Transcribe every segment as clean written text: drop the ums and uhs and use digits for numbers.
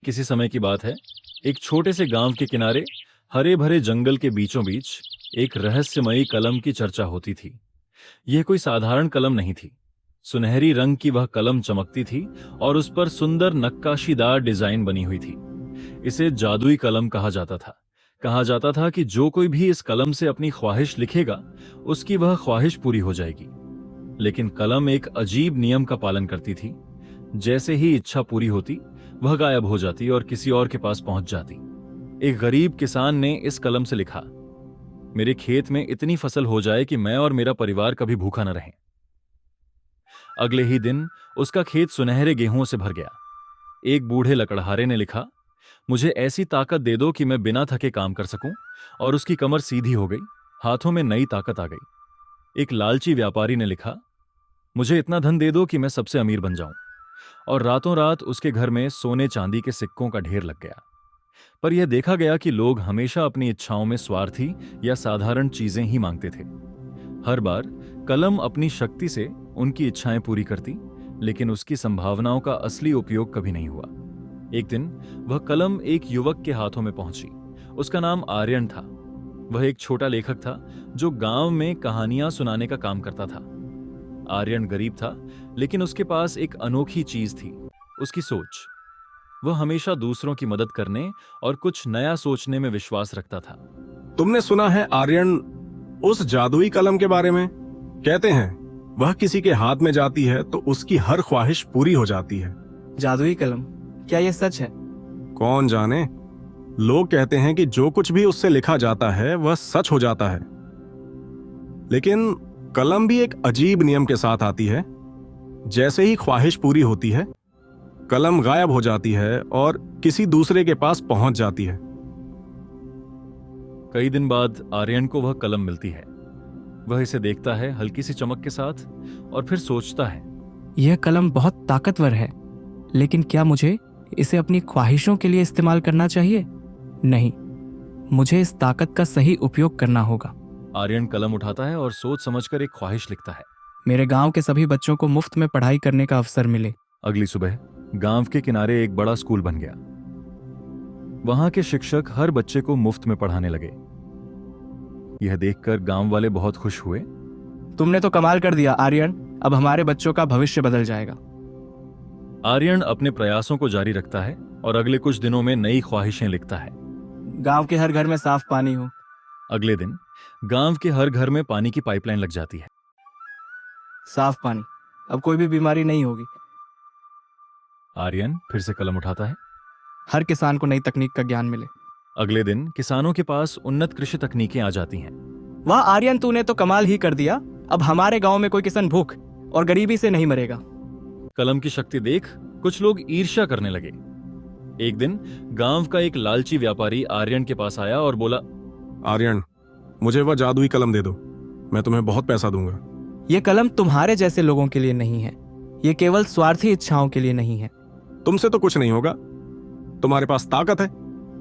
किसी समय की बात है। एक छोटे से गांव के किनारे हरे भरे जंगल के बीचों बीच एक रहस्यमयी कलम की चर्चा होती थी। यह कोई साधारण कलम नहीं थी। सुनहरी रंग की वह कलम चमकती थी और उस पर सुंदर नक्काशीदार डिजाइन बनी हुई थी। इसे जादुई कलम कहा जाता था। कहा जाता था कि जो कोई भी इस कलम से अपनी ख्वाहिश लिखेगा, उसकी वह ख्वाहिश पूरी हो जाएगी। लेकिन कलम एक अजीब नियम का पालन करती थी। जैसे ही इच्छा पूरी होती, वह गायब हो जाती और किसी और के पास पहुंच जाती। एक गरीब किसान ने इस कलम से लिखा, मेरे खेत में इतनी फसल हो जाए कि मैं और मेरा परिवार कभी भूखा न रहें। अगले ही दिन उसका खेत सुनहरे गेहूं से भर गया। एक बूढ़े लकड़हारे ने लिखा, मुझे ऐसी ताकत दे दो कि मैं बिना थके काम कर सकूं। और उसकी कमर सीधी हो गई, हाथों में नई ताकत आ गई। एक लालची व्यापारी ने लिखा, मुझे इतना धन दे दो कि मैं सबसे अमीर बन जाऊं। और रातों रात उसके घर में सोने चांदी के सिक्कों का ढेर लग गया। पर यह देखा गया कि लोग हमेशा अपनी इच्छाओं में स्वार्थी या साधारण चीजें ही मांगते थे। हर बार कलम अपनी शक्ति से उनकी इच्छाएं पूरी करती, लेकिन उसकी संभावनाओं का असली उपयोग कभी नहीं हुआ। एक दिन वह कलम एक युवक के हाथों में पहुंची। उसका नाम आर्यन था। वह एक छोटा लेखक था जो गांव में कहानियां सुनाने का काम करता था। आर्यन गरीब था, लेकिन उसके पास एक अनोखी चीज थी, उसकी सोच। वह हमेशा दूसरों की मदद करने और कुछ नया सोचने में विश्वास रखता था। तुमने सुना है आर्यन उस जादुई कलम के बारे में? कहते हैं वह किसी के हाथ में जाती है तो उसकी हर ख्वाहिश पूरी हो जाती है। जादुई कलम, क्या यह सच है? कौन जाने। लोग कहते हैं कि जो कुछ भी उससे लिखा जाता है वह सच हो जाता है। लेकिन कलम भी एक अजीब नियम के साथ आती है। जैसे ही ख्वाहिश पूरी होती है, कलम गायब हो जाती है और किसी दूसरे के पास पहुंच जाती है। कई दिन बाद आर्यन को वह कलम मिलती है। वह इसे देखता है हल्की सी चमक के साथ और फिर सोचता है, यह कलम बहुत ताकतवर है, लेकिन क्या मुझे इसे अपनी ख्वाहिशों के लिए इस्तेमाल करना चाहिए? नहीं, मुझे इस ताकत का सही उपयोग करना होगा। आर्यन कलम उठाता है और सोच समझकर एक ख्वाहिश लिखता है। मेरे गांव के सभी बच्चों को मुफ्त में पढ़ाई करने का अवसर मिले। अगली सुबह गांव के किनारे एक बड़ा स्कूल बन गया। वहां के शिक्षक हर बच्चे को मुफ्त में पढ़ाने लगे। यह देखकर गांव वाले बहुत खुश हुए। तुमने तो कमाल कर दिया आर्यन, अब हमारे बच्चों का भविष्य बदल जाएगा। आर्यन अपने प्रयासों को जारी रखता है और अगले कुछ दिनों में नई ख्वाहिशें लिखता है। गांव के हर घर में साफ पानी हो। अगले दिन गांव के हर घर में पानी की पाइपलाइन लग जाती है। साफ पानी, अब कोई भी बीमारी नहीं होगी। आर्यन फिर से कलम उठाता है। हर किसान को नई तकनीक का ज्ञान मिले। अगले दिन किसानों के पास उन्नत कृषि तकनीकें आ जाती हैं। वाह आर्यन, तूने तो कमाल ही कर दिया। अब हमारे गांव में कोई किसान भूख और गरीबी से नहीं मरेगा। कलम की शक्ति देख कुछ लोग ईर्ष्या करने लगे। एक दिन गांव का एक लालची व्यापारी आर्यन के पास आया और बोला, आर्यन, मुझे वह जादुई कलम दे दो, मैं तुम्हें बहुत पैसा दूंगा। यह कलम तुम्हारे जैसे लोगों के लिए नहीं है। यह केवल स्वार्थी इच्छाओं के लिए नहीं है। तुमसे तो कुछ नहीं होगा, तुम्हारे पास ताकत है,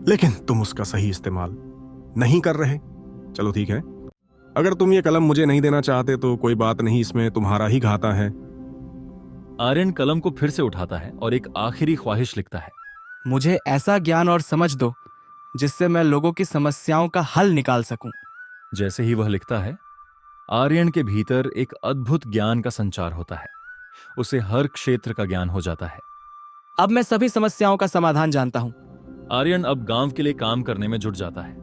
लेकिन तुम उसका सही इस्तेमाल नहीं कर रहे। चलो ठीक है, अगर तुम ये कलम मुझे नहीं देना चाहते तो कोई बात नहीं, इसमें तुम्हारा ही घाटा है। आर्यन कलम को फिर से उठाता है और एक आखिरी ख्वाहिश लिखता है। मुझे ऐसा ज्ञान और समझ दो जिससे मैं लोगों की समस्याओं का हल निकाल सकूं। जैसे ही वह लिखता है, आर्यन के भीतर एक अद्भुत ज्ञान का संचार होता है। उसे हर क्षेत्र का ज्ञान हो जाता है। अब मैं सभी समस्याओं का समाधान जानता हूं। आर्यन अब गांव के लिए काम करने में जुट जाता है।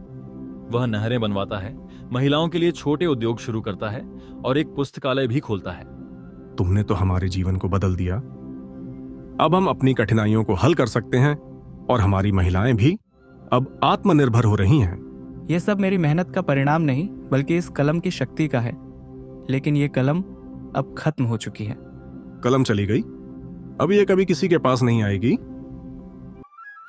वह नहरें बनवाता है, महिलाओं के लिए छोटे उद्योग शुरू करता है और एक पुस्तकालय भी खोलता है। तुमने तो हमारे जीवन को बदल दिया। अब हम अपनी कठिनाइयों को हल कर सकते हैं और हमारी महिलाएं भी अब आत्मनिर्भर हो रही हैं। यह सब मेरी मेहनत का परिणाम नहीं, बल्कि इस कलम की शक्ति का है। लेकिन यह कलम अब खत्म हो चुकी है। कलम चली गई, अब ये कभी किसी के पास नहीं आएगी।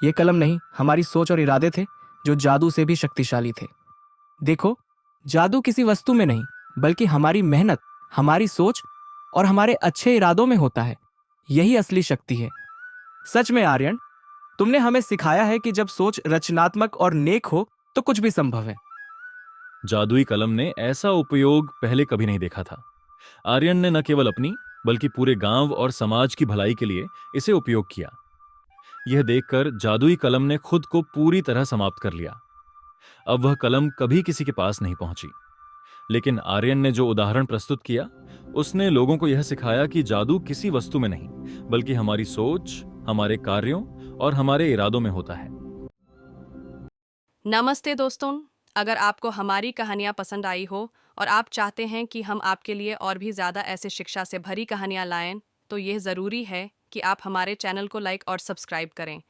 यह कलम नहीं, हमारी सोच और इरादे थे जो जादू से भी शक्तिशाली थे। देखो, जादू किसी वस्तु में नहीं, बल्कि हमारी मेहनत, हमारी सोच और हमारे अच्छे इरादों में होता है। यही असली शक्ति है। सच में आर्यन, तुमने हमें सिखाया है कि जब सोच रचनात्मक और नेक हो तो कुछ भी संभव है। जादुई कलम ने ऐसा उपयोग पहले कभी नहीं देखा था। आर्यन ने न केवल अपनी बल्कि पूरे गांव और समाज की भलाई के लिए इसे उपयोग किया। यह देखकर जादुई कलम ने खुद को पूरी तरह समाप्त कर लिया। अब वह कलम कभी किसी के पास नहीं पहुंची। लेकिन आर्यन ने जो उदाहरण प्रस्तुत किया, उसने लोगों को यह सिखाया कि जादू किसी वस्तु में नहीं, बल्कि हमारी सोच, हमारे कार्यों और हमारे इरादों में होता है। नमस्ते दोस्तों, अगर आपको हमारी कहानियाँ पसंद आई हो और आप चाहते हैं कि हम आपके लिए और भी ज़्यादा ऐसे शिक्षा से भरी कहानियाँ लाएं, तो यह ज़रूरी है कि आप हमारे चैनल को लाइक और सब्सक्राइब करें।